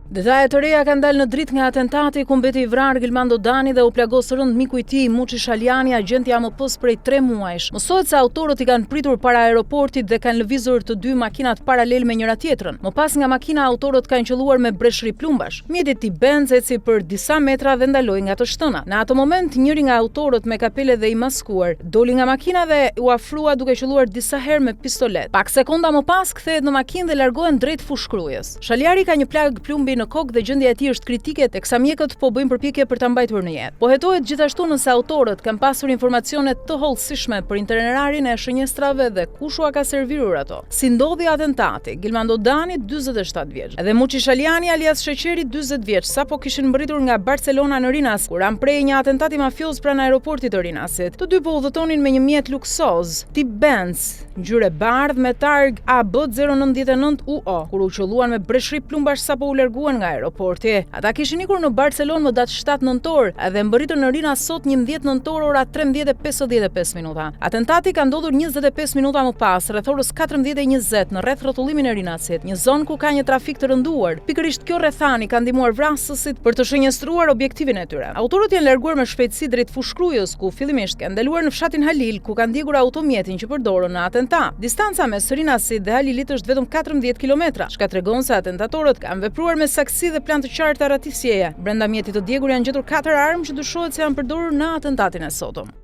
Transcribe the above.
Detajet të reja kanë dalë në dritë nga atentati ku mbeti i vrarë Gilmando Dani dhe u plagos rënd miku i tij Muçi Shaliani, agenti AMP-s prej 3 muajsh. Mësohet se autorët i kanë pritur para aeroportit dhe kanë lëvizur të dy makinat paralel me njëra tjetrën. Më pas nga makina autorët kanë qelluar me breshri plumbash. Mjeti i Benz eci për disa metra dhe ndaloi nga të shtëna. Në atë moment njëri nga autorët me kapele dhe i maskuar doli nga makina dhe u afrua duke qelluar disa herë me pistolet. Pak sekonda më pas kthehet në makinë dhe largohen drejt fushkrujës. Shaliari ka një plag plumbi në kokë dhe gjendja e tij është kritike, teksa mjekët po bëjnë përpjekje për ta mbajtur në jetë. Po hetohet gjithashtu nëse autorët kanë pasur informacione të hollësishme për itinerarin e shënjestrave dhe kush ua ka servirur ato. Si ndodhi atentati? Gilmando Dani 47 vjeç, edhe Muçi Shaliani alias Sheqeri 40 vjeç, sapo kishin mbërritur nga Barcelona në Rinas, kur amprei një atentati mafioz pranë aeroportit të Rinasit. Të dy po udhëtonin me një mjet luksoz, tip Benz, ngjyrë bardhë me targ AB099 UO, kur u qelluan me breshri plumbash sapo u larguan nga aeroporti. Ata kishin ikur në Barcelonë më datë 7 nëntor dhe mbërritën në Rinas sot 11 nëntor ora 13:55 minuta. Atentati ka ndodhur 25 minuta më pas, rreth orës 14:20 në rreth rrotullimin e Rinasit, një zonë ku ka një trafik të rënduar. Pikërisht kjo rrethani ka ndihmuar vrasësit për të shënjestruar objektivin e tyre. Autorët janë larguar me shpejtësi drejt fushkrujës, ku fillimisht kanë ndaluar në fshatin Halil, ku kanë ndjekur automjetin që përdorën në atentat. Distanca mes Rinasit dhe Halilit është vetëm 14 kilometra, çka tregon se atentatorët kanë vepruar me saksi dhe plan të qarta ratisjeje. Brenda mjetit të djegur janë gjetur 4 armë që dyshohet se janë përdorur në atentatin e sotëm.